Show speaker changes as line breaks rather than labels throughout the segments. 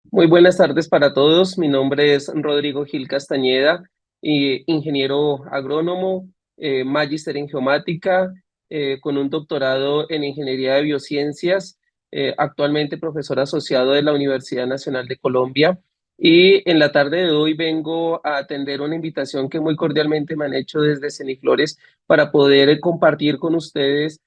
Muy buenas tardes para todos. Mi nombre es Rodrigo Gil Castañeda, ingeniero agrónomo, magíster en geomática, con un doctorado en ingeniería de biociencias, actualmente profesor asociado de la Universidad Nacional de Colombia. Y en la tarde de hoy vengo a atender una invitación que muy cordialmente me han hecho desde Ceniflores para poder compartir con ustedes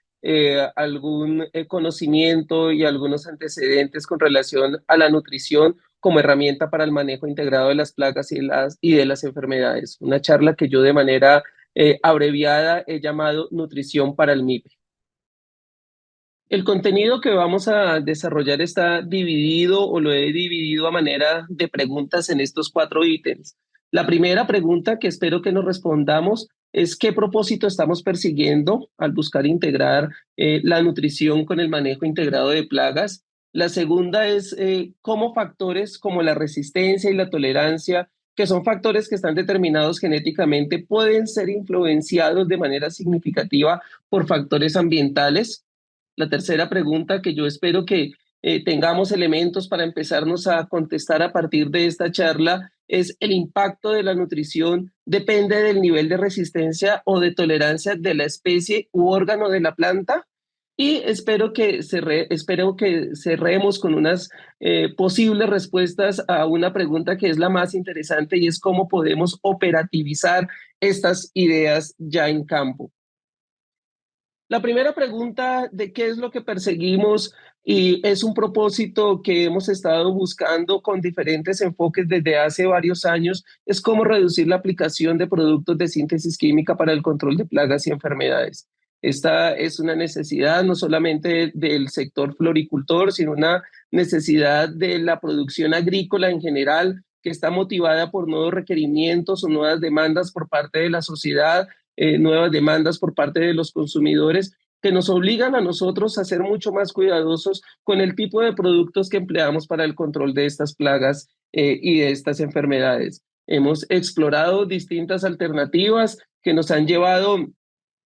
algún conocimiento y algunos antecedentes con relación a la nutrición como herramienta para el manejo integrado de las plagas y de las enfermedades. Una charla que yo de manera abreviada he llamado Nutrición para el MIPE. El contenido que vamos a desarrollar está dividido o lo he dividido a manera de preguntas en estos 4 ítems. La primera pregunta que espero que nos respondamos es qué propósito estamos persiguiendo al buscar integrar la nutrición con el manejo integrado de plagas. La segunda es cómo factores como la resistencia y la tolerancia, que son factores que están determinados genéticamente, pueden ser influenciados de manera significativa por factores ambientales. La tercera pregunta que yo espero que tengamos elementos para empezarnos a contestar a partir de esta charla es el impacto de la nutrición depende del nivel de resistencia o de tolerancia de la especie u órgano de la planta. Y espero que cerremos con unas posibles respuestas a una pregunta que es la más interesante y es cómo podemos operativizar estas ideas ya en campo. La primera pregunta de qué es lo que perseguimos y es un propósito que hemos estado buscando con diferentes enfoques desde hace varios años, es cómo reducir la aplicación de productos de síntesis química para el control de plagas y enfermedades. Esta es una necesidad no solamente del sector floricultor, sino una necesidad de la producción agrícola en general, que está motivada por nuevos requerimientos o nuevas demandas por parte de la sociedad, nuevas demandas por parte de los consumidores que nos obligan a nosotros a ser mucho más cuidadosos con el tipo de productos que empleamos para el control de estas plagas y de estas enfermedades. Hemos explorado distintas alternativas que nos han llevado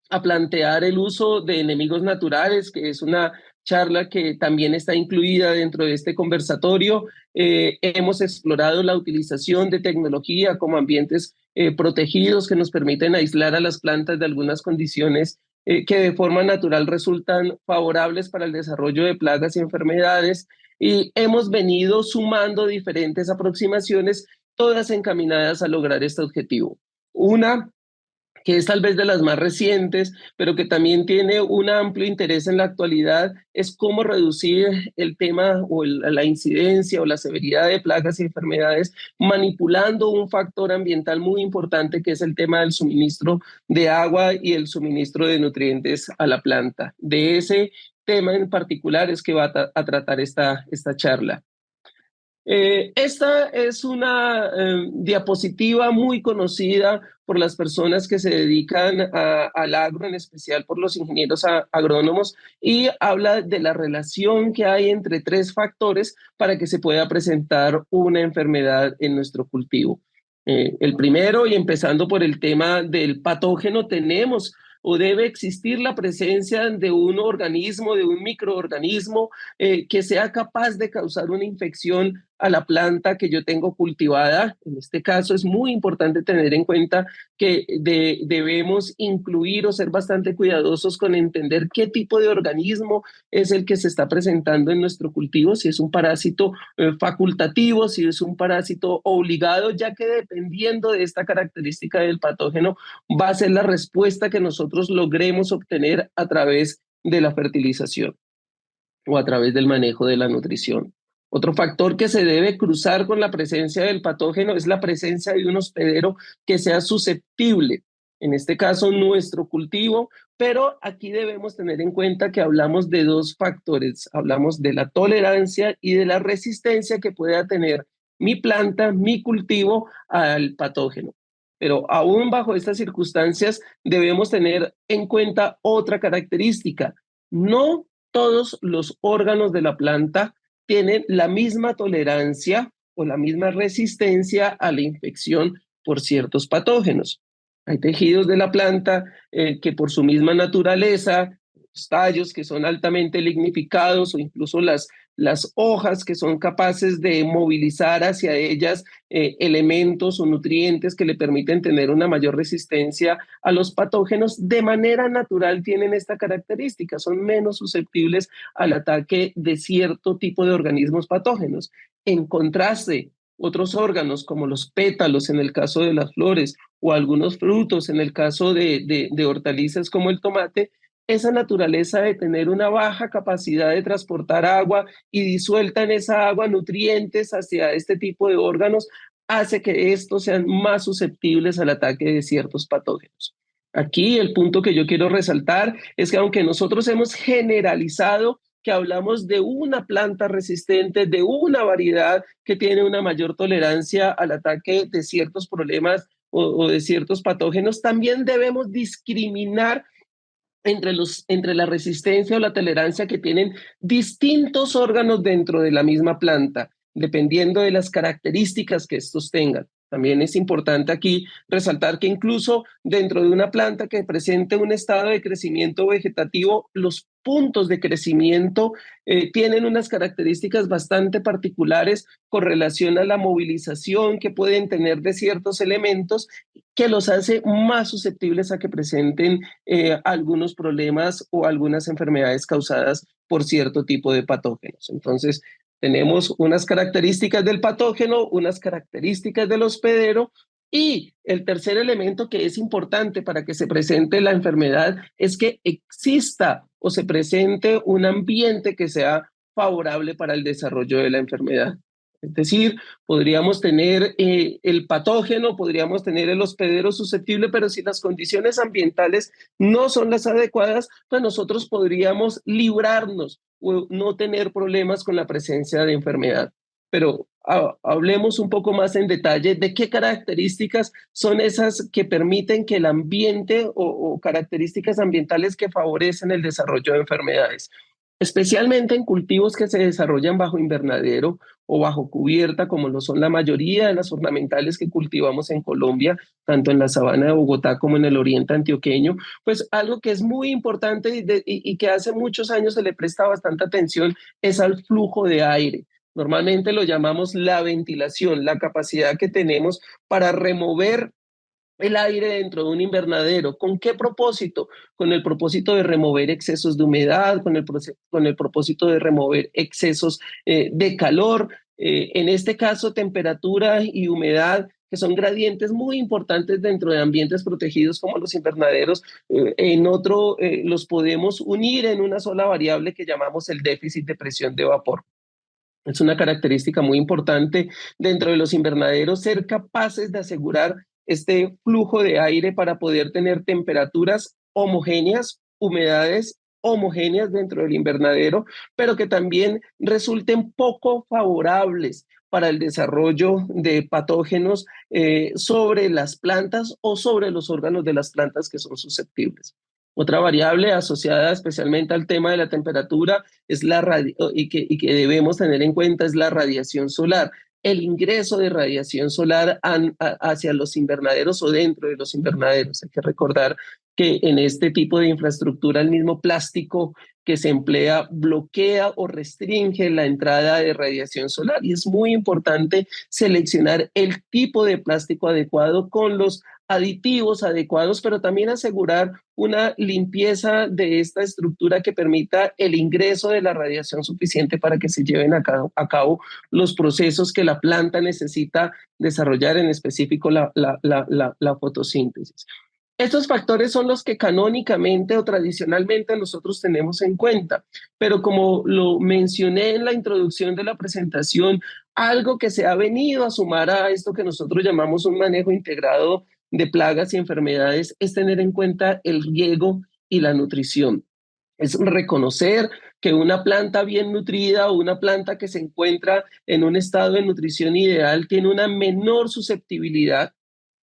a plantear el uso de enemigos naturales, que es una charla que también está incluida dentro de este conversatorio. Hemos explorado la utilización de tecnología como ambientes protegidos que nos permiten aislar a las plantas de algunas condiciones que de forma natural resultan favorables para el desarrollo de plagas y enfermedades. Y hemos venido sumando diferentes aproximaciones, todas encaminadas a lograr este objetivo. Una que es tal vez de las más recientes, pero que también tiene un amplio interés en la actualidad, es cómo reducir el tema o la incidencia o la severidad de plagas y enfermedades manipulando un factor ambiental muy importante que es el tema del suministro de agua y el suministro de nutrientes a la planta. De ese tema en particular es que va a tratar esta charla. Esta es una diapositiva muy conocida por las personas que se dedican al agro, en especial por los ingenieros agrónomos, y habla de la relación que hay entre 3 factores para que se pueda presentar una enfermedad en nuestro cultivo. El primero, y empezando por el tema del patógeno, tenemos o debe existir la presencia de un organismo, de un microorganismo que sea capaz de causar una infección a la planta que yo tengo cultivada. En este caso es muy importante tener en cuenta que debemos incluir o ser bastante cuidadosos con entender qué tipo de organismo es el que se está presentando en nuestro cultivo, si es un parásito facultativo, si es un parásito obligado, ya que dependiendo de esta característica del patógeno va a ser la respuesta que nosotros logremos obtener a través de la fertilización o a través del manejo de la nutrición. Otro factor que se debe cruzar con la presencia del patógeno es la presencia de un hospedero que sea susceptible, en este caso nuestro cultivo, pero aquí debemos tener en cuenta que hablamos de 2 factores, hablamos de la tolerancia y de la resistencia que pueda tener mi planta, mi cultivo al patógeno. Pero aún bajo estas circunstancias debemos tener en cuenta otra característica. No todos los órganos de la planta tienen la misma tolerancia o la misma resistencia a la infección por ciertos patógenos. Hay tejidos de la planta que por su misma naturaleza, los tallos que son altamente lignificados o incluso las hojas que son capaces de movilizar hacia ellas elementos o nutrientes que le permiten tener una mayor resistencia a los patógenos, de manera natural tienen esta característica, son menos susceptibles al ataque de cierto tipo de organismos patógenos. En contraste, otros órganos como los pétalos en el caso de las flores o algunos frutos en el caso de hortalizas como el tomate, esa naturaleza de tener una baja capacidad de transportar agua y disuelta en esa agua nutrientes hacia este tipo de órganos hace que estos sean más susceptibles al ataque de ciertos patógenos. Aquí el punto que yo quiero resaltar es que aunque nosotros hemos generalizado que hablamos de una planta resistente, de una variedad que tiene una mayor tolerancia al ataque de ciertos problemas o de ciertos patógenos, también debemos discriminar entre la resistencia o la tolerancia que tienen distintos órganos dentro de la misma planta, dependiendo de las características que estos tengan. También es importante aquí resaltar que incluso dentro de una planta que presente un estado de crecimiento vegetativo, los puntos de crecimiento tienen unas características bastante particulares con relación a la movilización que pueden tener de ciertos elementos que los hace más susceptibles a que presenten algunos problemas o algunas enfermedades causadas por cierto tipo de patógenos. Entonces, tenemos unas características del patógeno, unas características del hospedero y el tercer elemento que es importante para que se presente la enfermedad es que exista o se presente un ambiente que sea favorable para el desarrollo de la enfermedad. Es decir, podríamos tener el patógeno, podríamos tener el hospedero susceptible, pero si las condiciones ambientales no son las adecuadas, pues nosotros podríamos librarnos o no tener problemas con la presencia de enfermedad. Pero hablemos un poco más en detalle de qué características son esas que permiten que el ambiente o características ambientales que favorecen el desarrollo de enfermedades, especialmente en cultivos que se desarrollan bajo invernadero o bajo cubierta, como lo son la mayoría de las ornamentales que cultivamos en Colombia, tanto en la sabana de Bogotá como en el oriente antioqueño, pues algo que es muy importante y que hace muchos años se le presta bastante atención es al flujo de aire. Normalmente lo llamamos la ventilación, la capacidad que tenemos para remover el aire dentro de un invernadero. ¿Con qué propósito? Con el propósito de remover excesos de humedad, con el propósito de remover excesos de calor, en este caso temperatura y humedad, que son gradientes muy importantes dentro de ambientes protegidos como los invernaderos. En otro los podemos unir en una sola variable que llamamos el déficit de presión de vapor. Es una característica muy importante dentro de los invernaderos, ser capaces de asegurar este flujo de aire para poder tener temperaturas homogéneas, humedades homogéneas dentro del invernadero, pero que también resulten poco favorables para el desarrollo de patógenos sobre las plantas o sobre los órganos de las plantas que son susceptibles. Otra variable asociada especialmente al tema de la temperatura es y que debemos tener en cuenta es la radiación solar. El ingreso de radiación solar hacia los invernaderos o dentro de los invernaderos. Hay que recordar que en este tipo de infraestructura el mismo plástico que se emplea bloquea o restringe la entrada de radiación solar y es muy importante seleccionar el tipo de plástico adecuado con los aditivos adecuados, pero también asegurar una limpieza de esta estructura que permita el ingreso de la radiación suficiente para que se lleven a cabo los procesos que la planta necesita desarrollar, en específico la fotosíntesis. Estos factores son los que canónicamente o tradicionalmente nosotros tenemos en cuenta, pero como lo mencioné en la introducción de la presentación, algo que se ha venido a sumar a esto que nosotros llamamos un manejo integrado de plagas y enfermedades es tener en cuenta el riego y la nutrición. Es reconocer que una planta bien nutrida o una planta que se encuentra en un estado de nutrición ideal tiene una menor susceptibilidad,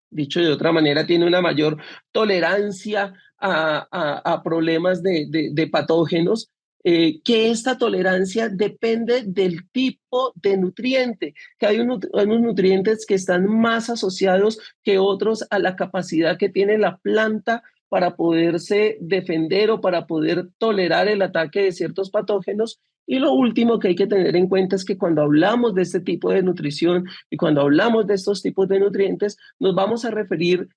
dicho de otra manera, tiene una mayor tolerancia a problemas de patógenos, que esta tolerancia depende del tipo de nutriente, que hay unos nutrientes que están más asociados que otros a la capacidad que tiene la planta para poderse defender o para poder tolerar el ataque de ciertos patógenos Y lo último que hay que tener en cuenta es que cuando hablamos de este tipo de nutrición y cuando hablamos de estos tipos de nutrientes, nos vamos a referir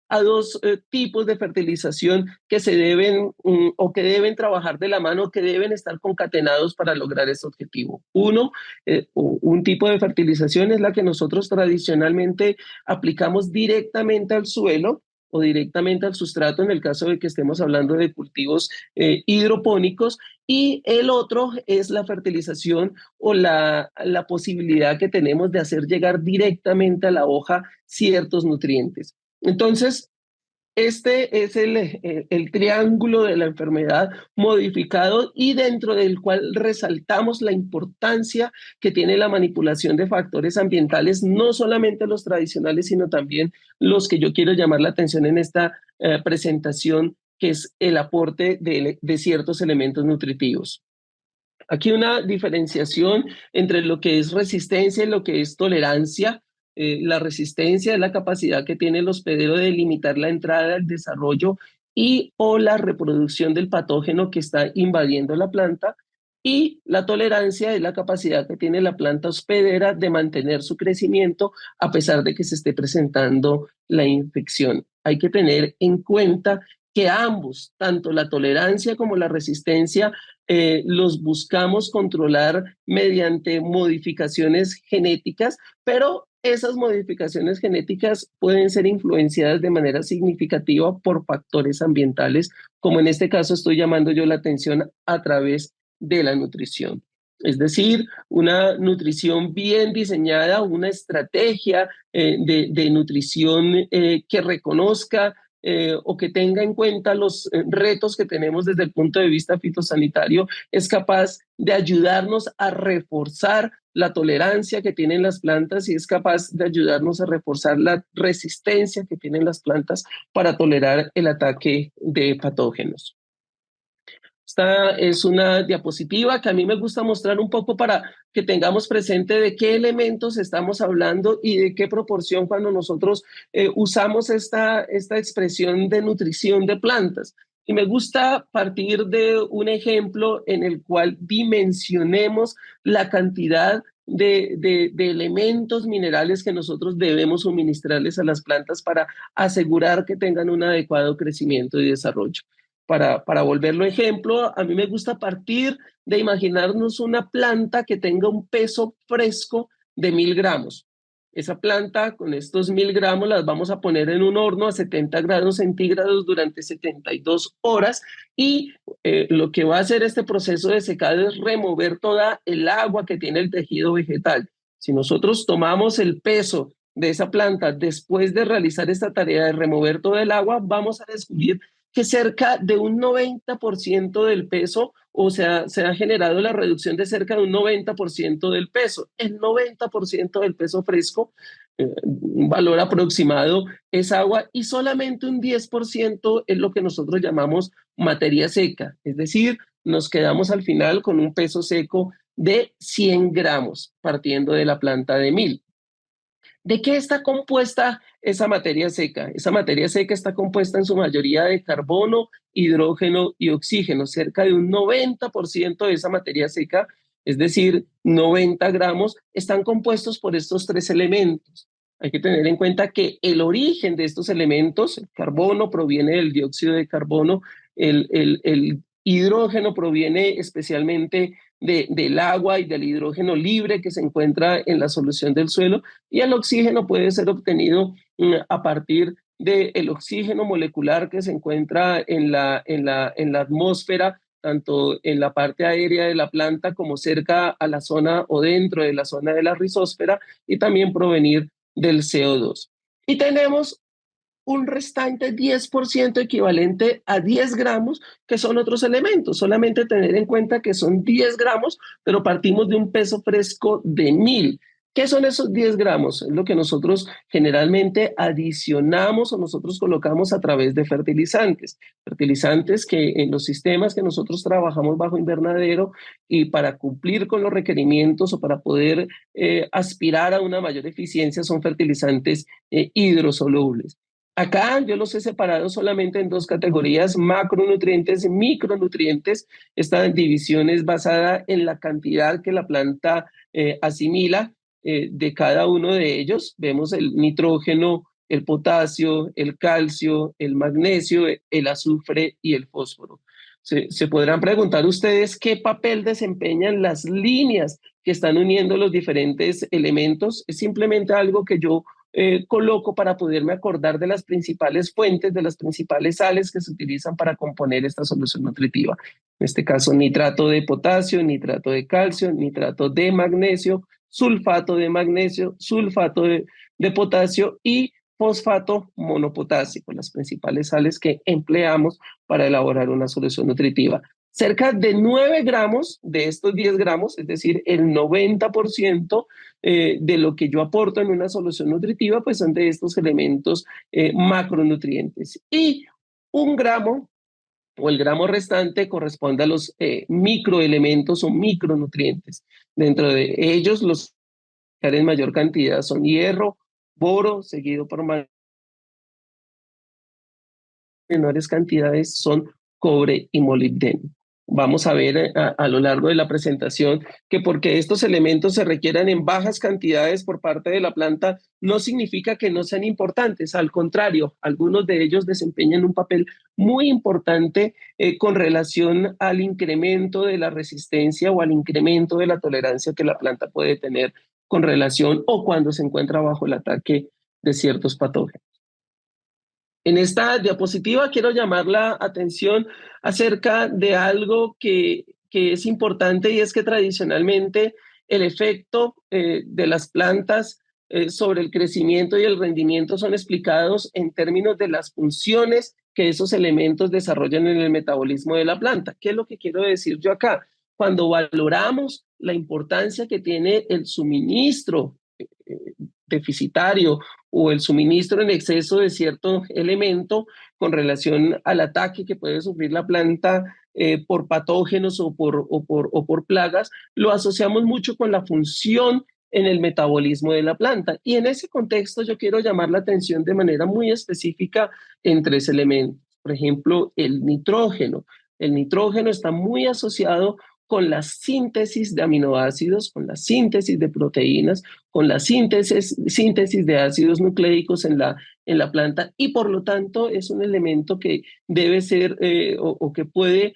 a dos tipos de fertilización que se deben o que deben trabajar de la mano, que deben estar concatenados para lograr ese objetivo. Uno, un tipo de fertilización es la que nosotros tradicionalmente aplicamos directamente al suelo o directamente al sustrato en el caso de que estemos hablando de cultivos hidropónicos, y el otro es la fertilización o la posibilidad que tenemos de hacer llegar directamente a la hoja ciertos nutrientes. Entonces, este es el triángulo de la enfermedad modificado y dentro del cual resaltamos la importancia que tiene la manipulación de factores ambientales, no solamente los tradicionales, sino también los que yo quiero llamar la atención en esta presentación, que es el aporte de ciertos elementos nutritivos. Aquí una diferenciación entre lo que es resistencia y lo que es tolerancia. La resistencia es la capacidad que tiene el hospedero de limitar la entrada, el desarrollo y o la reproducción del patógeno que está invadiendo la planta. Y la tolerancia es la capacidad que tiene la planta hospedera de mantener su crecimiento a pesar de que se esté presentando la infección. Hay que tener en cuenta que ambos, tanto la tolerancia como la resistencia, los buscamos controlar mediante modificaciones genéticas, pero esas modificaciones genéticas pueden ser influenciadas de manera significativa por factores ambientales, como en este caso estoy llamando yo la atención a través de la nutrición. Es decir, una nutrición bien diseñada, una estrategia de nutrición que reconozca o que tenga en cuenta los retos que tenemos desde el punto de vista fitosanitario, es capaz de ayudarnos a reforzar la tolerancia que tienen las plantas y es capaz de ayudarnos a reforzar la resistencia que tienen las plantas para tolerar el ataque de patógenos. Esta es una diapositiva que a mí me gusta mostrar un poco para que tengamos presente de qué elementos estamos hablando y de qué proporción cuando nosotros usamos esta expresión de nutrición de plantas. Y me gusta partir de un ejemplo en el cual dimensionemos la cantidad de elementos minerales que nosotros debemos suministrarles a las plantas para asegurar que tengan un adecuado crecimiento y desarrollo. Para volverlo ejemplo, a mí me gusta partir de imaginarnos una planta que tenga un peso fresco de 1000 gramos. Esa planta con estos 1000 gramos las vamos a poner en un horno a 70 grados centígrados durante 72 horas y lo que va a hacer este proceso de secado es remover toda el agua que tiene el tejido vegetal. Si nosotros tomamos el peso de esa planta después de realizar esta tarea de remover todo el agua, vamos a descubrir que cerca de un 90% del peso, o sea, se ha generado la reducción de cerca de un 90% del peso. El 90% del peso fresco, un valor aproximado, es agua y solamente un 10% es lo que nosotros llamamos materia seca. Es decir, nos quedamos al final con un peso seco de 100 gramos, partiendo de la planta de 1000. ¿De qué está compuesta esa materia seca? Esa materia seca está compuesta en su mayoría de carbono, hidrógeno y oxígeno. Cerca de un 90% de esa materia seca, es decir, 90 gramos, están compuestos por estos tres elementos. Hay que tener en cuenta que el origen de estos elementos, el carbono proviene del dióxido de carbono, el hidrógeno proviene especialmente del agua y del hidrógeno libre que se encuentra en la solución del suelo, y el oxígeno puede ser obtenido a partir del oxígeno molecular que se encuentra en la atmósfera, tanto en la parte aérea de la planta como cerca a la zona o dentro de la zona de la rizósfera, y también provenir del CO2. Y tenemos un restante 10% equivalente a 10 gramos, que son otros elementos. Solamente tener en cuenta que son 10 gramos, pero partimos de un peso fresco de 1000. ¿Qué son esos 10 gramos? Es lo que nosotros generalmente adicionamos o nosotros colocamos a través de fertilizantes. Fertilizantes que en los sistemas que nosotros trabajamos bajo invernadero y para cumplir con los requerimientos o para poder aspirar a una mayor eficiencia son fertilizantes hidrosolubles. Acá yo los he separado solamente en dos categorías: macronutrientes y micronutrientes. Esta división es basada en la cantidad que la planta asimila de cada uno de ellos. Vemos el nitrógeno, el potasio, el calcio, el magnesio, el azufre y el fósforo. Se podrán preguntar ustedes qué papel desempeñan las líneas que están uniendo los diferentes elementos. Es simplemente algo que yo coloco para poderme acordar de las principales fuentes, de las principales sales que se utilizan para componer esta solución nutritiva. En este caso, nitrato de potasio, nitrato de calcio, nitrato de magnesio, sulfato de potasio y fosfato monopotásico, las principales sales que empleamos para elaborar una solución nutritiva. Cerca de 9 gramos de estos 10 gramos, es decir, el 90% de lo que yo aporto en una solución nutritiva, pues son de estos elementos macronutrientes. Y 1 gramo o el gramo restante corresponde a los microelementos o micronutrientes. Dentro de ellos, los que en mayor cantidad son hierro, boro, seguido por menores cantidades son cobre y molibdeno. Vamos a ver a lo largo de la presentación que porque estos elementos se requieran en bajas cantidades por parte de la planta no significa que no sean importantes. Al contrario, algunos de ellos desempeñan un papel muy importante con relación al incremento de la resistencia o al incremento de la tolerancia que la planta puede tener con relación o cuando se encuentra bajo el ataque de ciertos patógenos. En esta diapositiva quiero llamar la atención acerca de algo que es importante, y es que tradicionalmente el efecto de las plantas sobre el crecimiento y el rendimiento son explicados en términos de las funciones que esos elementos desarrollan en el metabolismo de la planta. ¿Qué es lo que quiero decir yo acá? Cuando valoramos la importancia que tiene el suministro deficitario o el suministro en exceso de cierto elemento con relación al ataque que puede sufrir la planta por patógenos o por plagas, lo asociamos mucho con la función en el metabolismo de la planta. Y en ese contexto yo quiero llamar la atención de manera muy específica en 3 elementos. Por ejemplo, el nitrógeno. El nitrógeno está muy asociado con la síntesis de aminoácidos, con la síntesis de proteínas, con la síntesis de ácidos nucleicos en la planta, y por lo tanto es un elemento que debe ser o que puede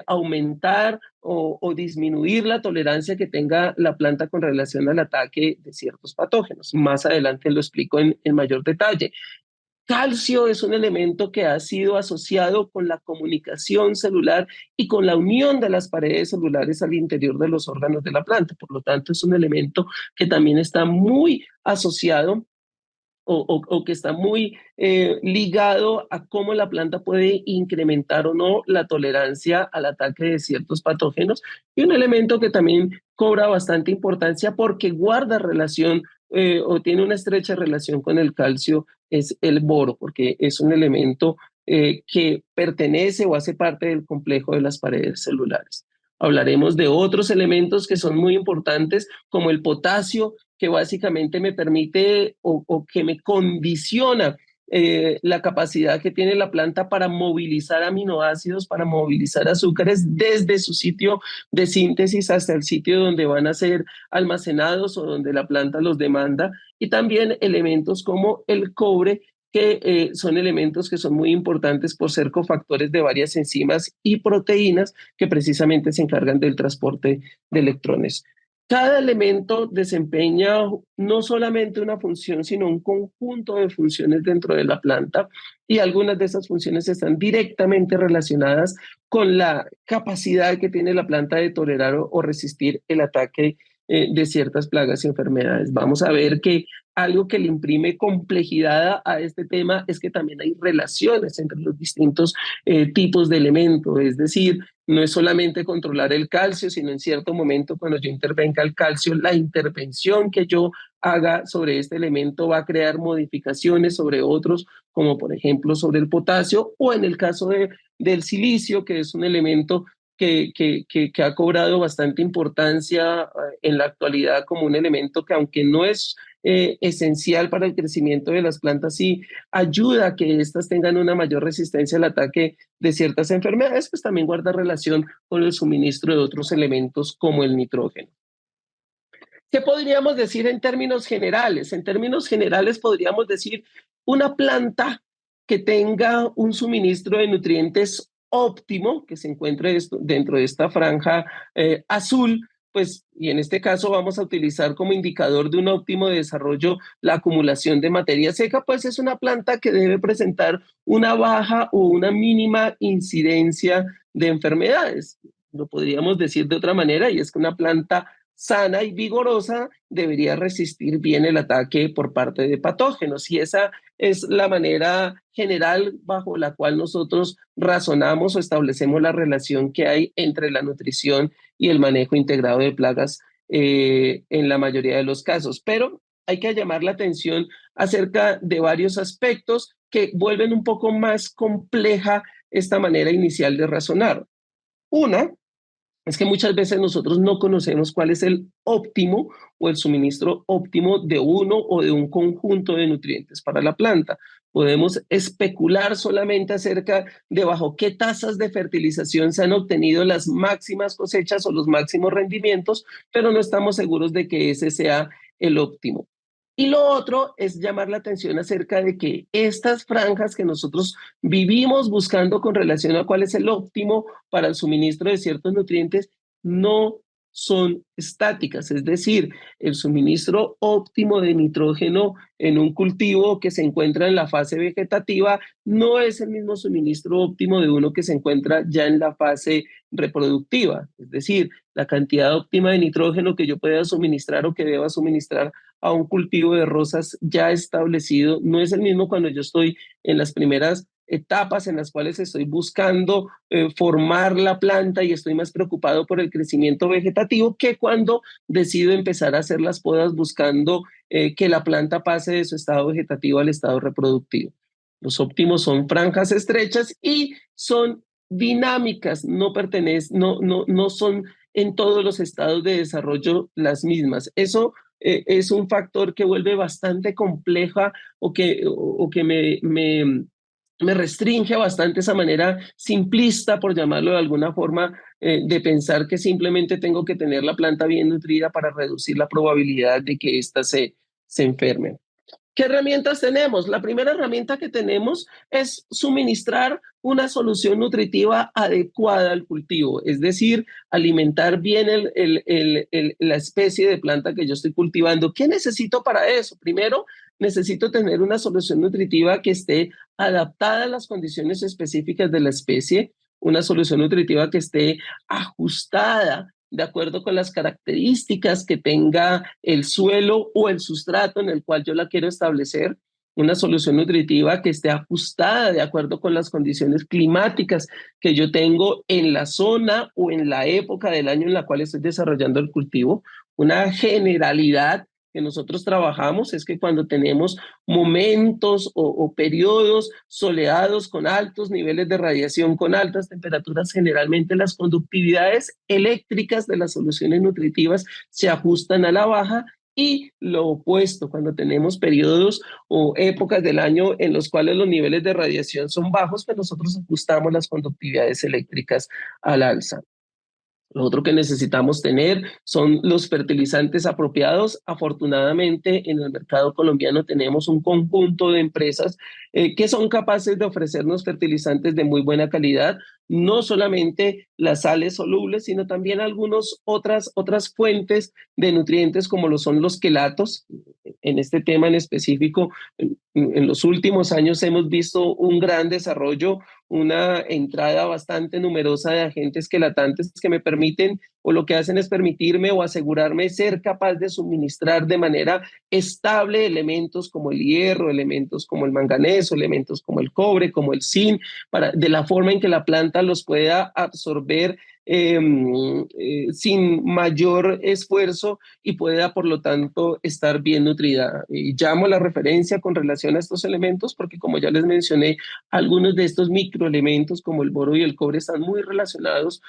aumentar o disminuir la tolerancia que tenga la planta con relación al ataque de ciertos patógenos. Más adelante lo explico en mayor detalle. Calcio es un elemento que ha sido asociado con la comunicación celular y con la unión de las paredes celulares al interior de los órganos de la planta. Por lo tanto, es un elemento que también está muy asociado o que está muy ligado a cómo la planta puede incrementar o no la tolerancia al ataque de ciertos patógenos. Y un elemento que también cobra bastante importancia porque guarda relación o tiene una estrecha relación con el calcio es el boro, porque es un elemento que pertenece o hace parte del complejo de las paredes celulares. Hablaremos de otros elementos que son muy importantes, como el potasio, que básicamente me permite o que me condiciona la capacidad que tiene la planta para movilizar aminoácidos, para movilizar azúcares desde su sitio de síntesis hasta el sitio donde van a ser almacenados o donde la planta los demanda. Y también elementos como el cobre, que son elementos que son muy importantes por ser cofactores de varias enzimas y proteínas que precisamente se encargan del transporte de electrones. Cada elemento desempeña no solamente una función, sino un conjunto de funciones dentro de la planta, y algunas de esas funciones están directamente relacionadas con la capacidad que tiene la planta de tolerar o resistir el ataque de ciertas plagas y enfermedades. Vamos a ver que algo que le imprime complejidad a este tema es que también hay relaciones entre los distintos tipos de elementos, es decir, no es solamente controlar el calcio, sino en cierto momento cuando yo intervenga el calcio, la intervención que yo haga sobre este elemento va a crear modificaciones sobre otros, como por ejemplo sobre el potasio, o en el caso del silicio, que es un elemento que ha cobrado bastante importancia en la actualidad como un elemento que, aunque no es esencial para el crecimiento de las plantas y ayuda a que éstas tengan una mayor resistencia al ataque de ciertas enfermedades, pues también guarda relación con el suministro de otros elementos como el nitrógeno. ¿Qué podríamos decir en términos generales? En términos generales podríamos decir una planta que tenga un suministro de nutrientes óptimo, que se encuentre dentro de esta franja azul, pues, y en este caso vamos a utilizar como indicador de un óptimo desarrollo la acumulación de materia seca, pues es una planta que debe presentar una baja o una mínima incidencia de enfermedades. Lo podríamos decir de otra manera, y es que una planta sana y vigorosa debería resistir bien el ataque por parte de patógenos. Y esa es la manera general bajo la cual nosotros razonamos o establecemos la relación que hay entre la nutrición y el manejo integrado de plagas en la mayoría de los casos. Pero hay que llamar la atención acerca de varios aspectos que vuelven un poco más compleja esta manera inicial de razonar. Una es que muchas veces nosotros no conocemos cuál es el óptimo o el suministro óptimo de uno o de un conjunto de nutrientes para la planta. Podemos especular solamente acerca de bajo qué tasas de fertilización se han obtenido las máximas cosechas o los máximos rendimientos, pero no estamos seguros de que ese sea el óptimo. Y lo otro es llamar la atención acerca de que estas franjas que nosotros vivimos buscando con relación a cuál es el óptimo para el suministro de ciertos nutrientes no son estáticas, es decir, el suministro óptimo de nitrógeno en un cultivo que se encuentra en la fase vegetativa no es el mismo suministro óptimo de uno que se encuentra ya en la fase reproductiva, es decir, la cantidad óptima de nitrógeno que yo pueda suministrar o que deba suministrar a un cultivo de rosas ya establecido no es el mismo cuando yo estoy en las primeras etapas en las cuales estoy buscando formar la planta y estoy más preocupado por el crecimiento vegetativo que cuando decido empezar a hacer las podas buscando que la planta pase de su estado vegetativo al estado reproductivo. Los óptimos son franjas estrechas y son dinámicas, no son en todos los estados de desarrollo las mismas. Eso es un factor que vuelve bastante compleja o que me restringe bastante esa manera simplista, por llamarlo de alguna forma, de pensar que simplemente tengo que tener la planta bien nutrida para reducir la probabilidad de que ésta se enferme. ¿Qué herramientas tenemos? La primera herramienta que tenemos es suministrar una solución nutritiva adecuada al cultivo, es decir, alimentar bien la especie de planta que yo estoy cultivando. ¿Qué necesito para eso? Primero, necesito tener una solución nutritiva que esté adaptada a las condiciones específicas de la especie, una solución nutritiva que esté ajustada de acuerdo con las características que tenga el suelo o el sustrato en el cual yo la quiero establecer, una solución nutritiva que esté ajustada de acuerdo con las condiciones climáticas que yo tengo en la zona o en la época del año en la cual estoy desarrollando el cultivo. Una generalidad que nosotros trabajamos es que cuando tenemos momentos o periodos soleados con altos niveles de radiación, con altas temperaturas, generalmente las conductividades eléctricas de las soluciones nutritivas se ajustan a la baja y lo opuesto, cuando tenemos periodos o épocas del año en los cuales los niveles de radiación son bajos, pues nosotros ajustamos las conductividades eléctricas al alza. Lo otro que necesitamos tener son los fertilizantes apropiados. Afortunadamente, en el mercado colombiano tenemos un conjunto de empresas que son capaces de ofrecernos fertilizantes de muy buena calidad, no solamente las sales solubles, sino también algunas otras fuentes de nutrientes como lo son los quelatos. En este tema en específico, en los últimos años hemos visto un gran desarrollo, una entrada bastante numerosa de agentes quelatantes que me permiten o lo que hacen es permitirme o asegurarme ser capaz de suministrar de manera estable elementos como el hierro, elementos como el manganeso, elementos como el cobre, como el zinc, de la forma en que la planta los pueda absorber sin mayor esfuerzo y pueda, por lo tanto, estar bien nutrida. Y llamo la referencia con relación a estos elementos porque, como ya les mencioné, algunos de estos microelementos como el boro y el cobre están muy relacionados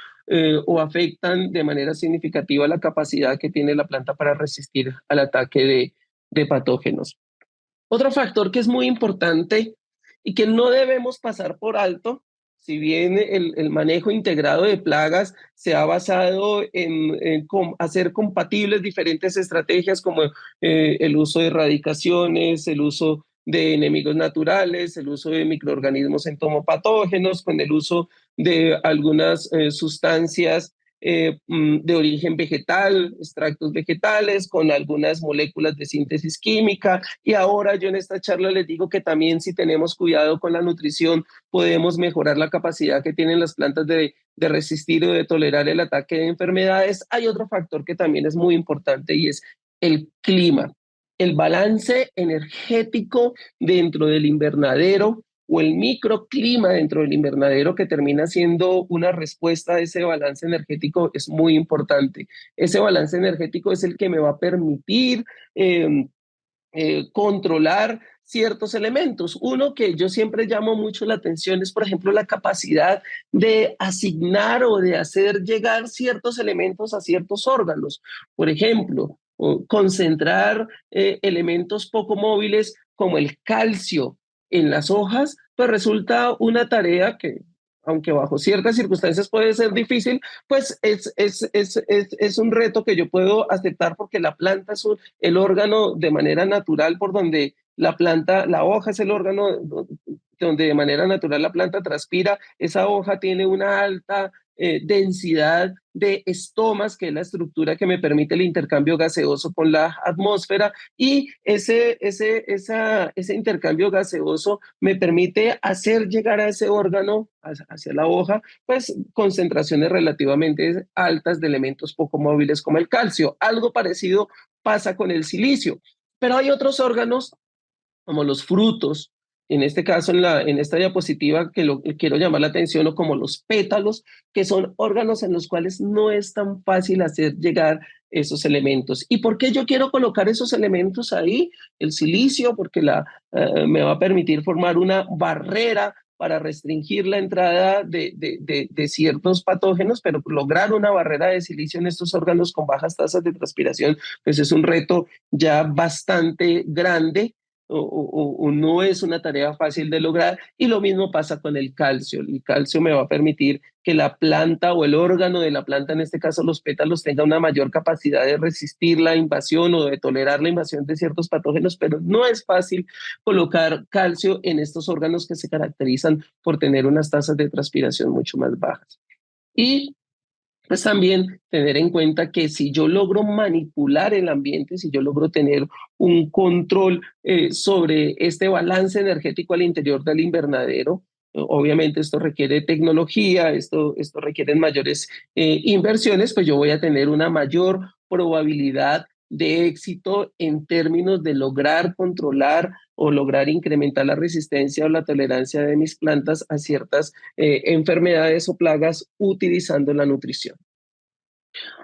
o afectan de manera significativa la capacidad que tiene la planta para resistir al ataque de patógenos. Otro factor que es muy importante y que no debemos pasar por alto, si bien el manejo integrado de plagas se ha basado en hacer compatibles diferentes estrategias como el uso de erradicaciones, el uso de enemigos naturales, el uso de microorganismos entomopatógenos, con el uso de algunas sustancias de origen vegetal, extractos vegetales, con algunas moléculas de síntesis química. Y ahora yo en esta charla les digo que también si tenemos cuidado con la nutrición, podemos mejorar la capacidad que tienen las plantas de resistir o de tolerar el ataque de enfermedades. Hay otro factor que también es muy importante y es el clima, el balance energético dentro del invernadero o el microclima dentro del invernadero que termina siendo una respuesta a ese balance energético es muy importante. Ese balance energético es el que me va a permitir controlar ciertos elementos. Uno que yo siempre llamo mucho la atención es, por ejemplo, la capacidad de asignar o de hacer llegar ciertos elementos a ciertos órganos. Por ejemplo, concentrar elementos poco móviles como el calcio en las hojas, pues resulta una tarea que, aunque bajo ciertas circunstancias puede ser difícil, pues es un reto que yo puedo aceptar porque la planta es el órgano de manera natural por donde la planta, la hoja es el órgano donde de manera natural la planta transpira. Esa hoja tiene una alta densidad de estomas, que es la estructura que me permite el intercambio gaseoso con la atmósfera, y ese intercambio gaseoso me permite hacer llegar a ese órgano, hacia la hoja, pues concentraciones relativamente altas de elementos poco móviles como el calcio. Algo parecido pasa con el silicio, pero hay otros órganos como los frutos, en este caso en esta diapositiva que quiero llamar la atención, o como los pétalos, que son órganos en los cuales no es tan fácil hacer llegar esos elementos. ¿Y por qué yo quiero colocar esos elementos ahí? El silicio, porque me va a permitir formar una barrera para restringir la entrada de ciertos patógenos, pero lograr una barrera de silicio en estos órganos con bajas tasas de transpiración, pues es un reto ya bastante grande, o no es una tarea fácil de lograr, y lo mismo pasa con el calcio. El calcio me va a permitir que la planta o el órgano de la planta, en este caso los pétalos, tenga una mayor capacidad de resistir la invasión o de tolerar la invasión de ciertos patógenos, pero no es fácil colocar calcio en estos órganos que se caracterizan por tener unas tasas de transpiración mucho más bajas. Y pues también tener en cuenta que si yo logro manipular el ambiente, si yo logro tener un control sobre este balance energético al interior del invernadero, obviamente esto requiere tecnología, esto requiere mayores inversiones, pues yo voy a tener una mayor probabilidad de éxito en términos de lograr controlar o lograr incrementar la resistencia o la tolerancia de mis plantas a ciertas enfermedades o plagas utilizando la nutrición.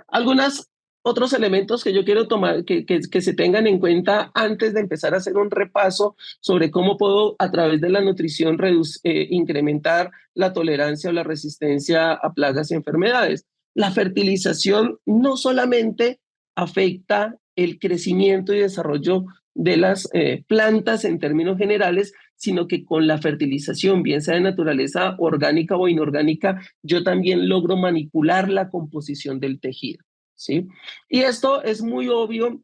Algunos otros elementos que yo quiero tomar, que se tengan en cuenta antes de empezar a hacer un repaso sobre cómo puedo a través de la nutrición incrementar la tolerancia o la resistencia a plagas y enfermedades. La fertilización no solamente afecta el crecimiento y desarrollo de las plantas en términos generales, sino que con la fertilización, bien sea de naturaleza orgánica o inorgánica, yo también logro manipular la composición del tejido, ¿sí? Y esto es muy obvio,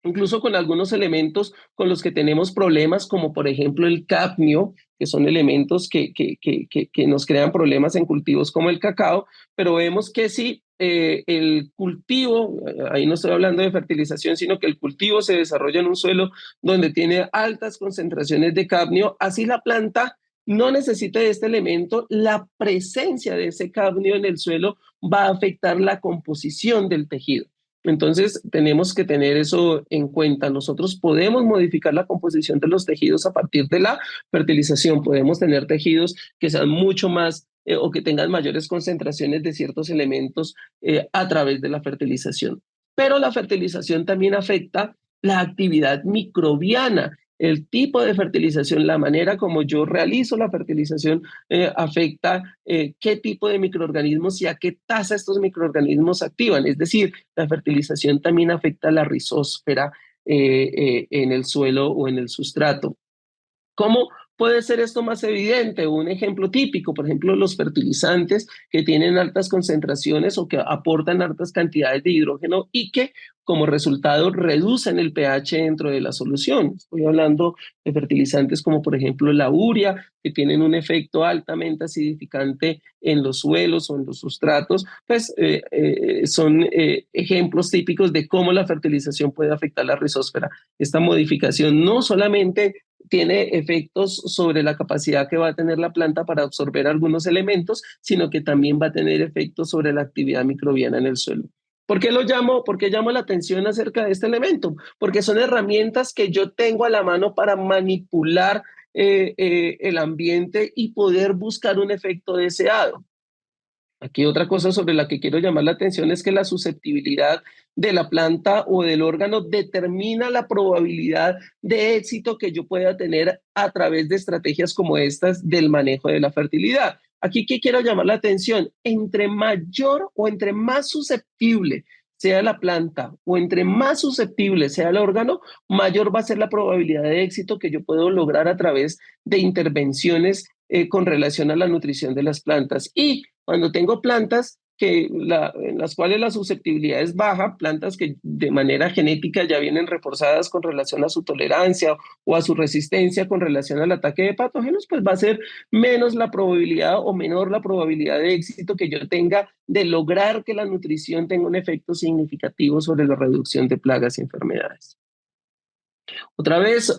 incluso con algunos elementos con los que tenemos problemas, como por ejemplo el cadmio, que son elementos que nos crean problemas en cultivos como el cacao, pero vemos que si el cultivo, ahí no estoy hablando de fertilización, sino que el cultivo se desarrolla en un suelo donde tiene altas concentraciones de cadmio, así la planta no necesita de este elemento, la presencia de ese cadmio en el suelo va a afectar la composición del tejido. Entonces, tenemos que tener eso en cuenta. Nosotros podemos modificar la composición de los tejidos a partir de la fertilización. Podemos tener tejidos que sean mucho más o que tengan mayores concentraciones de ciertos elementos a través de la fertilización. Pero la fertilización también afecta la actividad microbiana. El tipo de fertilización, la manera como yo realizo la fertilización afecta qué tipo de microorganismos y a qué tasa estos microorganismos activan. Es decir, la fertilización también afecta la rizósfera en el suelo o en el sustrato. ¿Cómo puede ser esto más evidente? Un ejemplo típico, por ejemplo, los fertilizantes que tienen altas concentraciones o que aportan altas cantidades de hidrógeno y que como resultado reducen el pH dentro de la solución. Estoy hablando de fertilizantes como por ejemplo la urea, que tienen un efecto altamente acidificante en los suelos o en los sustratos, pues son ejemplos típicos de cómo la fertilización puede afectar la rizósfera. Esta modificación no solamente tiene efectos sobre la capacidad que va a tener la planta para absorber algunos elementos, sino que también va a tener efectos sobre la actividad microbiana en el suelo. ¿Por qué lo llamo? ¿Por qué llamo la atención acerca de este elemento? Porque son herramientas que yo tengo a la mano para manipular el ambiente y poder buscar un efecto deseado. Aquí otra cosa sobre la que quiero llamar la atención es que la susceptibilidad de la planta o del órgano determina la probabilidad de éxito que yo pueda tener a través de estrategias como estas del manejo de la fertilidad. Aquí que quiero llamar la atención, entre mayor o entre más susceptible sea la planta o entre más susceptible sea el órgano, mayor va a ser la probabilidad de éxito que yo puedo lograr a través de intervenciones con relación a la nutrición de las plantas. Y cuando tengo plantas en las cuales la susceptibilidad es baja, plantas que de manera genética ya vienen reforzadas con relación a su tolerancia o a su resistencia con relación al ataque de patógenos, pues va a ser menos la probabilidad o menor la probabilidad de éxito que yo tenga de lograr que la nutrición tenga un efecto significativo sobre la reducción de plagas y enfermedades. Otra vez,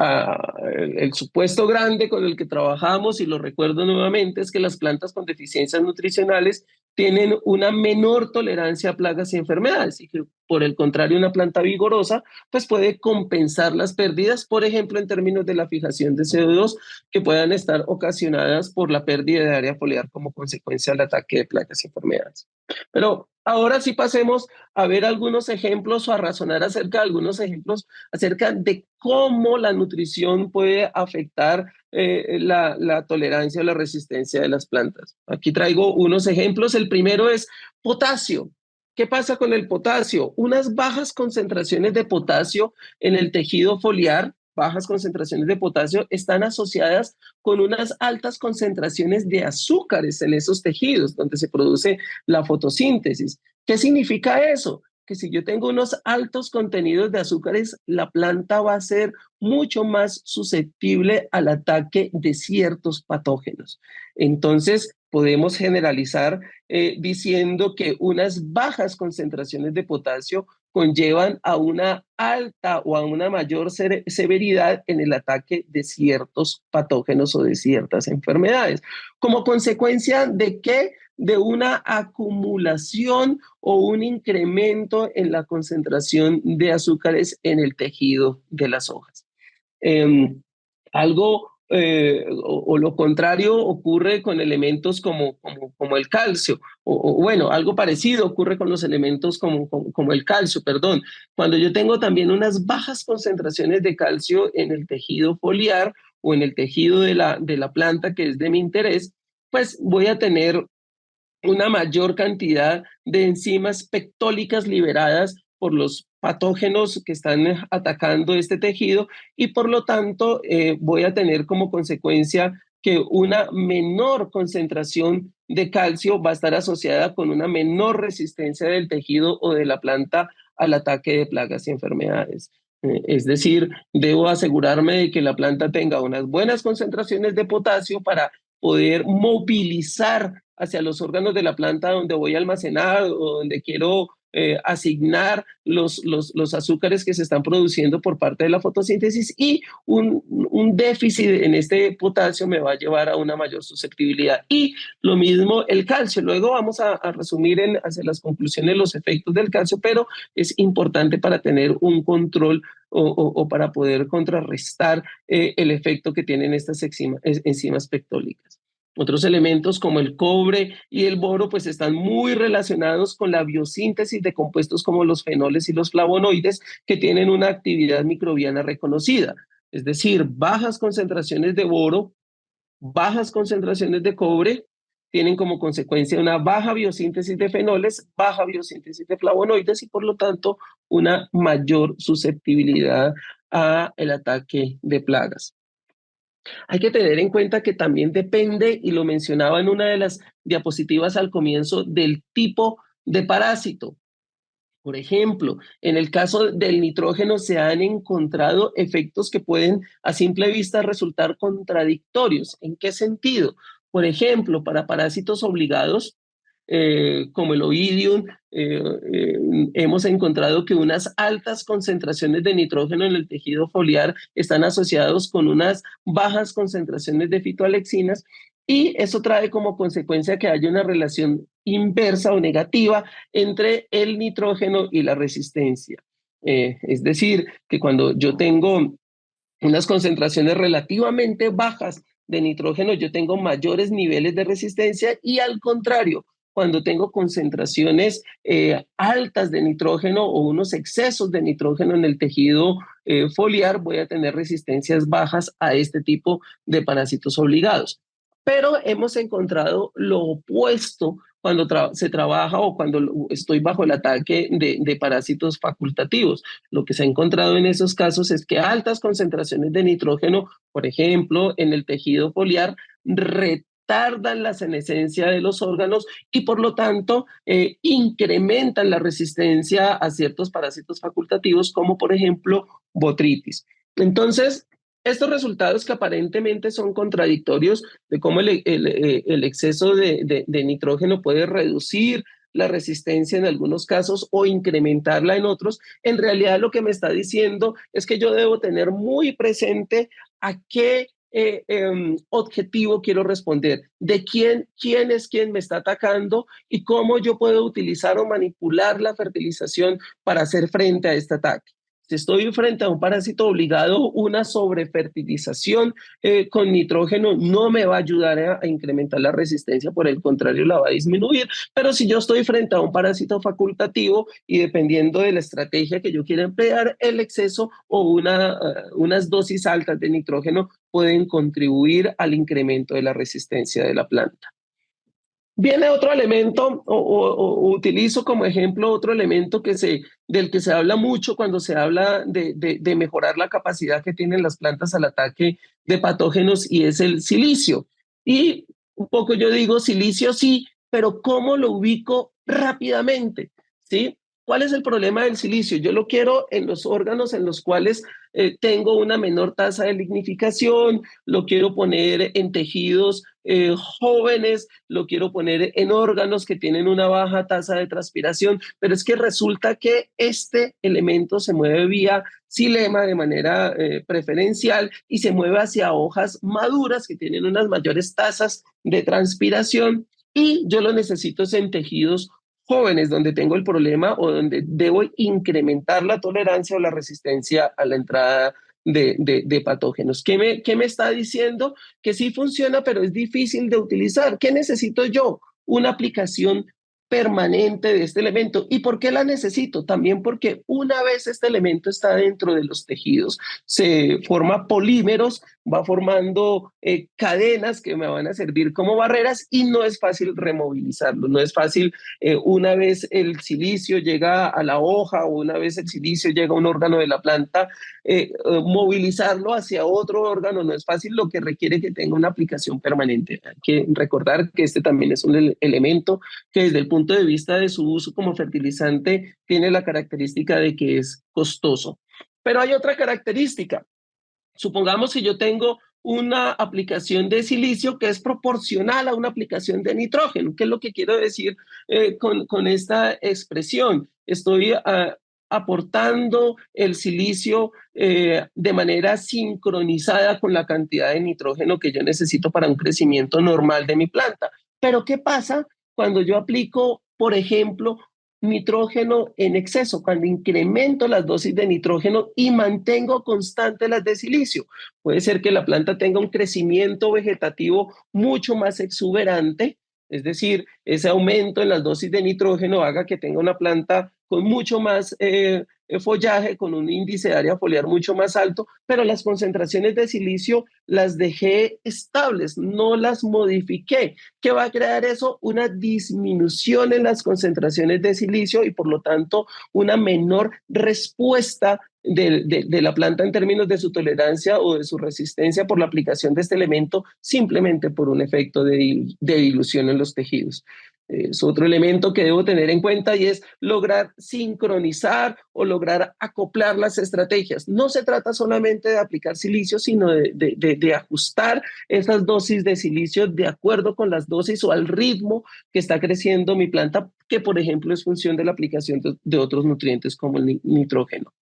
el supuesto grande con el que trabajamos, y lo recuerdo nuevamente, es que las plantas con deficiencias nutricionales tienen una menor tolerancia a plagas y enfermedades, y que por el contrario una planta vigorosa pues puede compensar las pérdidas, por ejemplo, en términos de la fijación de CO2 que puedan estar ocasionadas por la pérdida de área foliar como consecuencia del ataque de plagas y enfermedades. Pero ahora sí pasemos a ver algunos ejemplos o a razonar acerca de algunos ejemplos acerca de cómo la nutrición puede afectar la tolerancia o la resistencia de las plantas. Aquí traigo unos ejemplos. El primero es potasio. ¿Qué pasa con el potasio? Unas bajas concentraciones de potasio en el tejido foliar, bajas concentraciones de potasio, están asociadas con unas altas concentraciones de azúcares en esos tejidos donde se produce la fotosíntesis. ¿Qué significa eso? Que si yo tengo unos altos contenidos de azúcares, la planta va a ser mucho más susceptible al ataque de ciertos patógenos. Entonces, podemos generalizar diciendo que unas bajas concentraciones de potasio conllevan a una alta o a una mayor severidad en el ataque de ciertos patógenos o de ciertas enfermedades. Como consecuencia de que de una acumulación o un incremento en la concentración de azúcares en el tejido de las hojas. Algo o lo contrario ocurre con elementos como el calcio, o bueno, algo parecido ocurre con los elementos como el calcio, perdón. Cuando yo tengo también unas bajas concentraciones de calcio en el tejido foliar o en el tejido de la planta que es de mi interés, pues voy a tener una mayor cantidad de enzimas pectólicas liberadas por los patógenos que están atacando este tejido y por lo tanto voy a tener como consecuencia que una menor concentración de calcio va a estar asociada con una menor resistencia del tejido o de la planta al ataque de plagas y enfermedades. Es decir, debo asegurarme de que la planta tenga unas buenas concentraciones de potasio para poder movilizar hacia los órganos de la planta donde voy a almacenar o donde quiero asignar los azúcares que se están produciendo por parte de la fotosíntesis y un déficit en este potasio me va a llevar a una mayor susceptibilidad. Y lo mismo el calcio. Luego vamos a resumir hacia las conclusiones los efectos del calcio, pero es importante para tener un control o para poder contrarrestar el efecto que tienen estas enzimas pectólicas. Otros elementos como el cobre y el boro pues están muy relacionados con la biosíntesis de compuestos como los fenoles y los flavonoides que tienen una actividad microbiana reconocida. Es decir, bajas concentraciones de boro, bajas concentraciones de cobre tienen como consecuencia una baja biosíntesis de fenoles, baja biosíntesis de flavonoides y por lo tanto una mayor susceptibilidad a el ataque de plagas. Hay que tener en cuenta que también depende, y lo mencionaba en una de las diapositivas al comienzo, del tipo de parásito. Por ejemplo, en el caso del nitrógeno se han encontrado efectos que pueden a simple vista resultar contradictorios. ¿En qué sentido? Por ejemplo, para parásitos obligados, como el oidium, hemos encontrado que unas altas concentraciones de nitrógeno en el tejido foliar están asociados con unas bajas concentraciones de fitoalexinas y eso trae como consecuencia que haya una relación inversa o negativa entre el nitrógeno y la resistencia. Es decir, que cuando yo tengo unas concentraciones relativamente bajas de nitrógeno, yo tengo mayores niveles de resistencia y al contrario, cuando tengo concentraciones altas de nitrógeno o unos excesos de nitrógeno en el tejido foliar, voy a tener resistencias bajas a este tipo de parásitos obligados. Pero hemos encontrado lo opuesto cuando se trabaja o cuando estoy bajo el ataque de parásitos facultativos. Lo que se ha encontrado en esos casos es que altas concentraciones de nitrógeno, por ejemplo, en el tejido foliar, retardan la senescencia de los órganos y por lo tanto incrementan la resistencia a ciertos parásitos facultativos como por ejemplo botritis. Entonces, estos resultados que aparentemente son contradictorios de cómo el exceso de nitrógeno puede reducir la resistencia en algunos casos o incrementarla en otros, en realidad lo que me está diciendo es que yo debo tener muy presente a qué objetivo quiero responder, de quién es quien me está atacando y cómo yo puedo utilizar o manipular la fertilización para hacer frente a este ataque. Si estoy frente a un parásito obligado, una sobrefertilización con nitrógeno no me va a ayudar a incrementar la resistencia, por el contrario, la va a disminuir. Pero si yo estoy frente a un parásito facultativo y dependiendo de la estrategia que yo quiera emplear, el exceso o unas dosis altas de nitrógeno pueden contribuir al incremento de la resistencia de la planta. Viene otro elemento, o utilizo como ejemplo otro elemento del que se habla mucho cuando se habla de mejorar la capacidad que tienen las plantas al ataque de patógenos y es el silicio. Y un poco yo digo silicio sí, pero ¿cómo lo ubico rápidamente? ¿Sí? ¿Cuál es el problema del silicio? Yo lo quiero en los órganos en los cuales tengo una menor tasa de lignificación, lo quiero poner en tejidos jóvenes, lo quiero poner en órganos que tienen una baja tasa de transpiración, pero es que resulta que este elemento se mueve vía xilema de manera preferencial y se mueve hacia hojas maduras que tienen unas mayores tasas de transpiración y yo lo necesito en tejidos jóvenes donde tengo el problema o donde debo incrementar la tolerancia o la resistencia a la entrada de patógenos. ¿Qué me está diciendo? Que sí funciona, pero es difícil de utilizar. ¿Qué necesito yo? Una aplicación permanente de este elemento. ¿Y por qué la necesito? También porque una vez este elemento está dentro de los tejidos, se forma polímeros, va formando cadenas que me van a servir como barreras y no es fácil removilizarlo, no es fácil una vez el silicio llega a la hoja o una vez el silicio llega a un órgano de la planta, movilizarlo hacia otro órgano no es fácil, lo que requiere que tenga una aplicación permanente. Hay que recordar que este también es un elemento que desde el punto de vista de su uso como fertilizante tiene la característica de que es costoso. Pero hay otra característica. Supongamos que yo tengo una aplicación de silicio que es proporcional a una aplicación de nitrógeno. ¿Qué es lo que quiero decir con esta expresión? Estoy aportando el silicio de manera sincronizada con la cantidad de nitrógeno que yo necesito para un crecimiento normal de mi planta. Pero ¿qué pasa cuando yo aplico, por ejemplo, nitrógeno en exceso, cuando incremento las dosis de nitrógeno y mantengo constante las de silicio? Puede ser que la planta tenga un crecimiento vegetativo mucho más exuberante, es decir, ese aumento en las dosis de nitrógeno haga que tenga una planta con mucho más follaje, con un índice de área foliar mucho más alto, pero las concentraciones de silicio las dejé estables, no las modifiqué. ¿Qué va a crear eso? Una disminución en las concentraciones de silicio y por lo tanto una menor respuesta de la planta en términos de su tolerancia o de su resistencia por la aplicación de este elemento simplemente por un efecto de dilución en los tejidos. Es otro elemento que debo tener en cuenta y es lograr sincronizar o lograr acoplar las estrategias. No se trata solamente de aplicar silicio, sino de ajustar esas dosis de silicio de acuerdo con las dosis o al ritmo que está creciendo mi planta, que por ejemplo es función de la aplicación de otros nutrientes como el nitrógeno.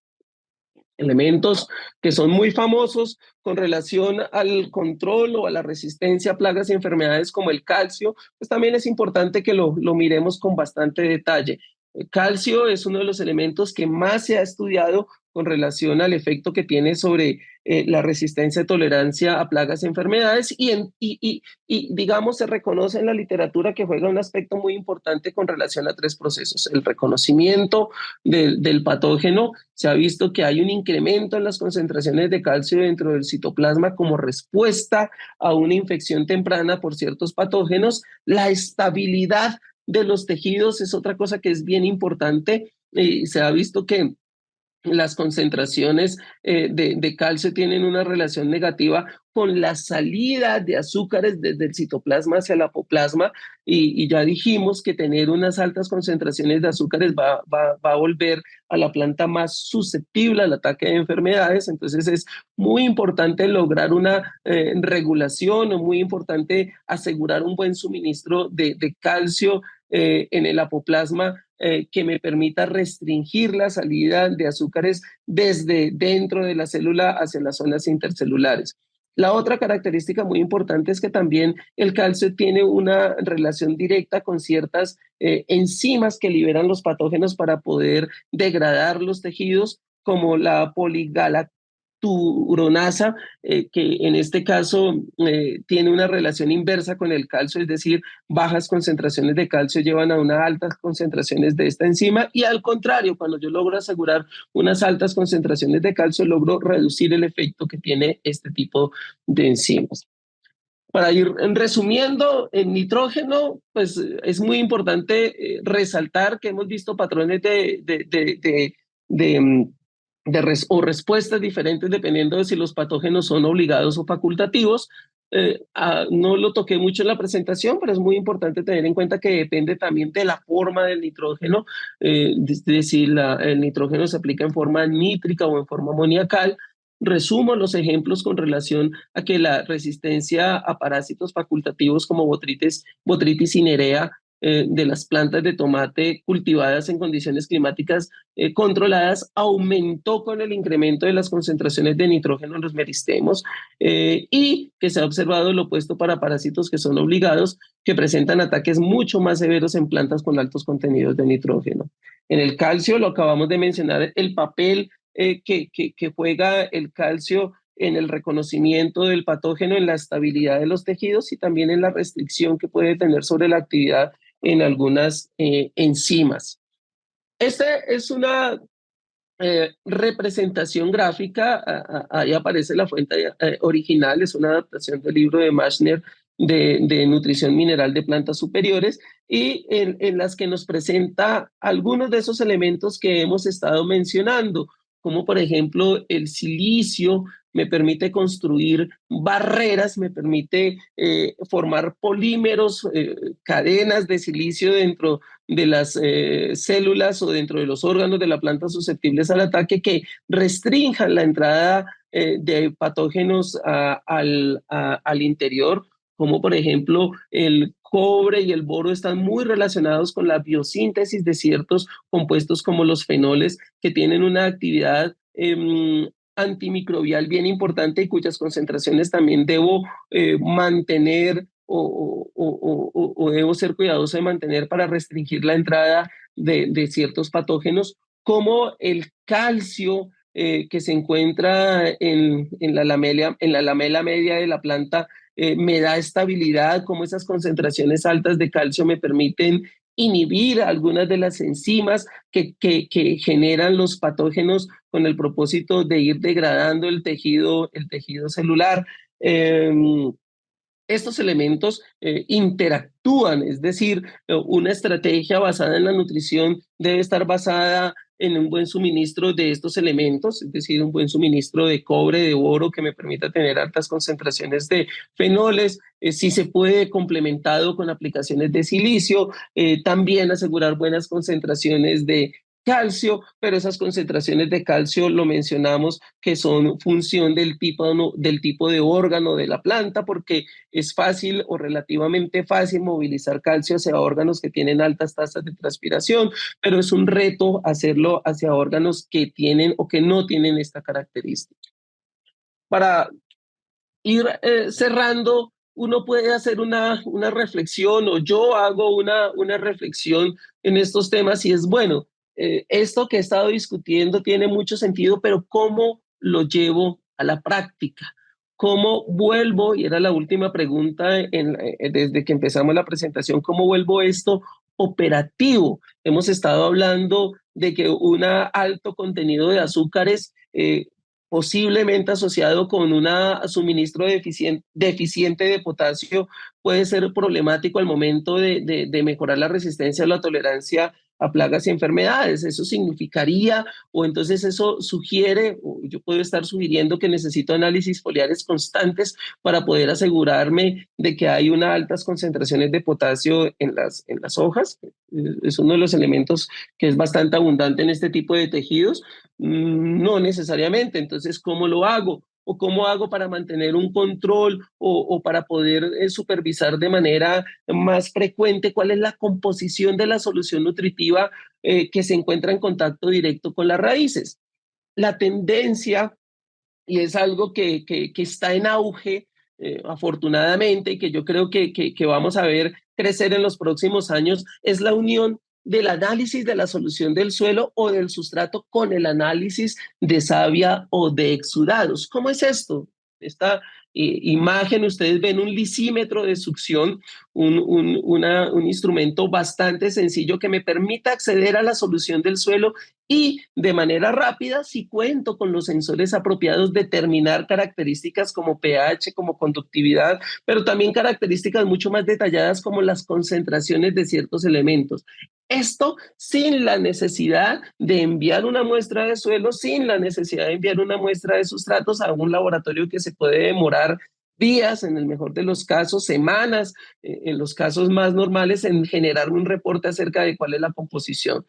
Elementos que son muy famosos con relación al control o a la resistencia a plagas y enfermedades como el calcio, pues también es importante que lo miremos con bastante detalle. El calcio es uno de los elementos que más se ha estudiado con relación al efecto que tiene sobre la resistencia y tolerancia a plagas y enfermedades y digamos se reconoce en la literatura que juega un aspecto muy importante con relación a tres procesos. El reconocimiento del patógeno, se ha visto que hay un incremento en las concentraciones de calcio dentro del citoplasma como respuesta a una infección temprana por ciertos patógenos. La estabilidad de los tejidos es otra cosa que es bien importante y se ha visto que las concentraciones de calcio tienen una relación negativa con la salida de azúcares desde el citoplasma hacia el apoplasma y ya dijimos que tener unas altas concentraciones de azúcares va a volver a la planta más susceptible al ataque de enfermedades, entonces es muy importante lograr una regulación o muy importante asegurar un buen suministro de calcio en el apoplasma que me permita restringir la salida de azúcares desde dentro de la célula hacia las zonas intercelulares. La otra característica muy importante es que también el calcio tiene una relación directa con ciertas enzimas que liberan los patógenos para poder degradar los tejidos, como la poligalacturonasa, que en este caso tiene una relación inversa con el calcio, es decir, bajas concentraciones de calcio llevan a unas altas concentraciones de esta enzima y al contrario, cuando yo logro asegurar unas altas concentraciones de calcio, logro reducir el efecto que tiene este tipo de enzimas. Para ir resumiendo, en nitrógeno, pues es muy importante resaltar que hemos visto patrones de o respuestas diferentes dependiendo de si los patógenos son obligados o facultativos. No lo toqué mucho en la presentación, pero es muy importante tener en cuenta que depende también de la forma del nitrógeno, de si el nitrógeno se aplica en forma nítrica o en forma amoniacal. Resumo los ejemplos con relación a que la resistencia a parásitos facultativos como botritis cinerea de las plantas de tomate cultivadas en condiciones climáticas controladas aumentó con el incremento de las concentraciones de nitrógeno en los meristemos y que se ha observado lo opuesto para parásitos que son obligados, que presentan ataques mucho más severos en plantas con altos contenidos de nitrógeno. En el calcio, lo acabamos de mencionar, el papel que juega el calcio en el reconocimiento del patógeno, en la estabilidad de los tejidos y también en la restricción que puede tener sobre la actividad en algunas enzimas. Esta es una representación gráfica, ahí aparece la fuente original, es una adaptación del libro de Machner de nutrición mineral de plantas superiores y en las que nos presenta algunos de esos elementos que hemos estado mencionando, como por ejemplo el silicio me permite construir barreras, me permite formar polímeros, cadenas de silicio dentro de las células o dentro de los órganos de la planta susceptibles al ataque que restrinjan la entrada de patógenos al interior, como por ejemplo el cobre y el boro están muy relacionados con la biosíntesis de ciertos compuestos como los fenoles que tienen una actividad antimicrobial bien importante y cuyas concentraciones también debo mantener o debo ser cuidadoso de mantener para restringir la entrada de ciertos patógenos, como el calcio que se encuentra en la lamela media de la planta me da estabilidad, como esas concentraciones altas de calcio me permiten inhibir algunas de las enzimas que generan los patógenos con el propósito de ir degradando el tejido celular. Estos elementos interactúan, es decir, una estrategia basada en la nutrición debe estar basada en un buen suministro de estos elementos, es decir, un buen suministro de cobre, de oro, que me permita tener altas concentraciones de fenoles. Si se puede, complementado con aplicaciones de silicio, también asegurar buenas concentraciones de calcio, pero esas concentraciones de calcio lo mencionamos que son función del tipo de órgano de la planta, porque es fácil o relativamente fácil movilizar calcio hacia órganos que tienen altas tasas de transpiración, pero es un reto hacerlo hacia órganos que tienen o que no tienen esta característica. Para ir cerrando, uno puede hacer una reflexión, o yo hago una reflexión en estos temas, y es bueno, esto que he estado discutiendo tiene mucho sentido, pero ¿cómo lo llevo a la práctica? ¿Cómo vuelvo? Y era la última pregunta desde que empezamos la presentación, ¿cómo vuelvo esto operativo? Hemos estado hablando de que un alto contenido de azúcares posiblemente asociado con un suministro deficiente de potasio, puede ser problemático al momento de mejorar la resistencia o la tolerancia a plagas y enfermedades. Eso significaría, o entonces eso sugiere, o yo puedo estar sugiriendo que necesito análisis foliares constantes para poder asegurarme de que hay unas altas concentraciones de potasio en las hojas. Es uno de los elementos que es bastante abundante en este tipo de tejidos. No necesariamente. Entonces, ¿cómo lo hago? ¿O cómo hago para mantener un control o para poder supervisar de manera más frecuente cuál es la composición de la solución nutritiva que se encuentra en contacto directo con las raíces? La tendencia, y es algo que está en auge, afortunadamente, y que yo creo que vamos a ver crecer en los próximos años, es la unión del análisis de la solución del suelo o del sustrato con el análisis de savia o de exudados. ¿Cómo es esto? Esta imagen, ustedes ven un lisímetro de succión, un instrumento bastante sencillo que me permita acceder a la solución del suelo y de manera rápida, si cuento con los sensores apropiados, determinar características como pH, como conductividad, pero también características mucho más detalladas como las concentraciones de ciertos elementos. Esto sin la necesidad de enviar una muestra de suelo, sin la necesidad de enviar una muestra de sustratos a un laboratorio que se puede demorar días, en el mejor de los casos, semanas, en los casos más normales, en generar un reporte acerca de cuál es la composición.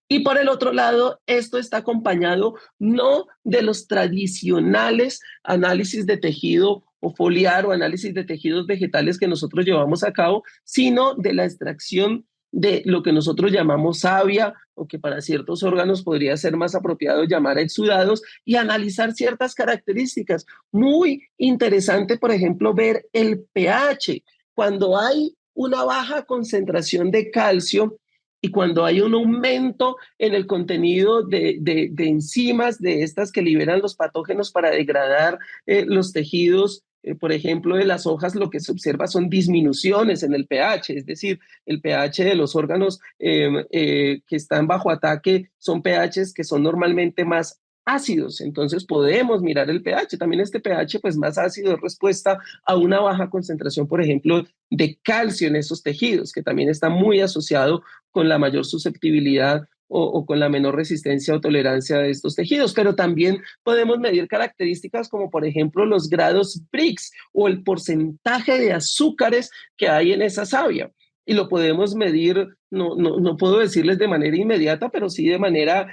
Y por el otro lado, esto está acompañado no de los tradicionales análisis de tejido o foliar o análisis de tejidos vegetales que nosotros llevamos a cabo, sino de la extracción de lo que nosotros llamamos savia, o que para ciertos órganos podría ser más apropiado llamar exudados, y analizar ciertas características. Muy interesante, por ejemplo, ver el pH. Cuando hay una baja concentración de calcio, y cuando hay un aumento en el contenido de enzimas, de estas que liberan los patógenos para degradar los tejidos, por ejemplo, de las hojas, lo que se observa son disminuciones en el pH, es decir, el pH de los órganos que están bajo ataque son pHs que son normalmente más ácidos. Entonces podemos mirar el pH. También este pH pues más ácido es respuesta a una baja concentración, por ejemplo, de calcio en esos tejidos, que también está muy asociado con la mayor susceptibilidad o con la menor resistencia o tolerancia de estos tejidos. Pero también podemos medir características como, por ejemplo, los grados Brix o el porcentaje de azúcares que hay en esa savia. Y lo podemos medir, no puedo decirles de manera inmediata, pero sí de manera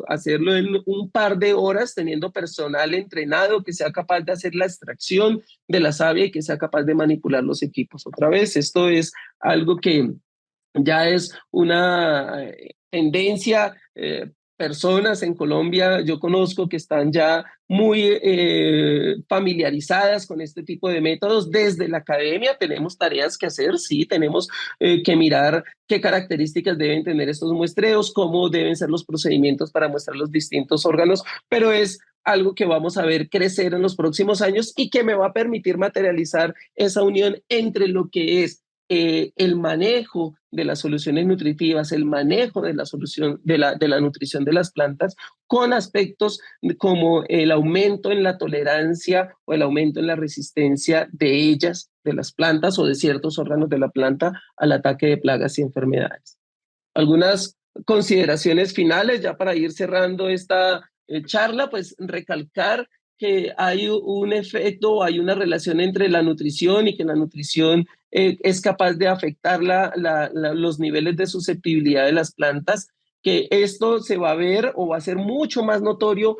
hacerlo en un par de horas, teniendo personal entrenado que sea capaz de hacer la extracción de la savia y que sea capaz de manipular los equipos. Otra vez, esto es algo que ya es una tendencia. Personas en Colombia yo conozco que están ya muy familiarizadas con este tipo de métodos. Desde la academia tenemos tareas que hacer, sí, tenemos que mirar qué características deben tener estos muestreos, cómo deben ser los procedimientos para muestrar los distintos órganos, pero es algo que vamos a ver crecer en los próximos años y que me va a permitir materializar esa unión entre lo que es el manejo de las soluciones nutritivas, el manejo de la solución de la nutrición de las plantas con aspectos como el aumento en la tolerancia o el aumento en la resistencia de ellas, de las plantas o de ciertos órganos de la planta al ataque de plagas y enfermedades. Algunas consideraciones finales ya para ir cerrando esta charla, pues recalcar que hay un efecto, hay una relación entre la nutrición y que la nutrición es capaz de afectar los niveles de susceptibilidad de las plantas, que esto se va a ver o va a ser mucho más notorio.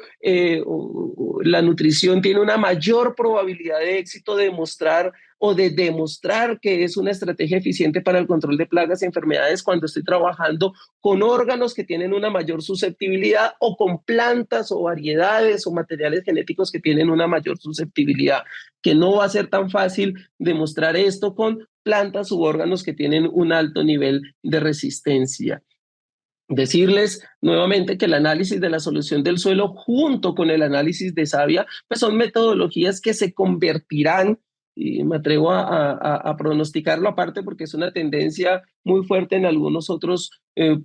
La nutrición tiene una mayor probabilidad de éxito de demostrar o de demostrar que es una estrategia eficiente para el control de plagas y enfermedades cuando estoy trabajando con órganos que tienen una mayor susceptibilidad o con plantas o variedades o materiales genéticos que tienen una mayor susceptibilidad, que no va a ser tan fácil demostrar esto con plantas u órganos que tienen un alto nivel de resistencia. Decirles nuevamente que el análisis de la solución del suelo junto con el análisis de savia pues son metodologías que se convertirán, y me atrevo a pronosticarlo aparte porque es una tendencia muy fuerte en algunos otros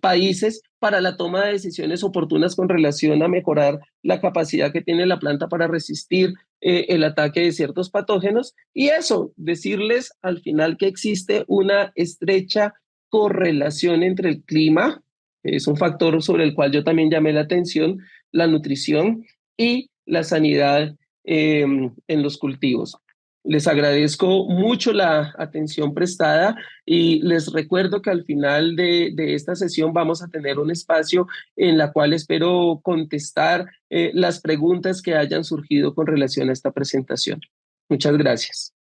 países para la toma de decisiones oportunas con relación a mejorar la capacidad que tiene la planta para resistir el ataque de ciertos patógenos. Y eso, decirles al final que existe una estrecha correlación entre el clima, es un factor sobre el cual yo también llamé la atención, la nutrición y la sanidad en los cultivos. Les agradezco mucho la atención prestada y les recuerdo que al final de esta sesión vamos a tener un espacio en la cual espero contestar las preguntas que hayan surgido con relación a esta presentación. Muchas gracias.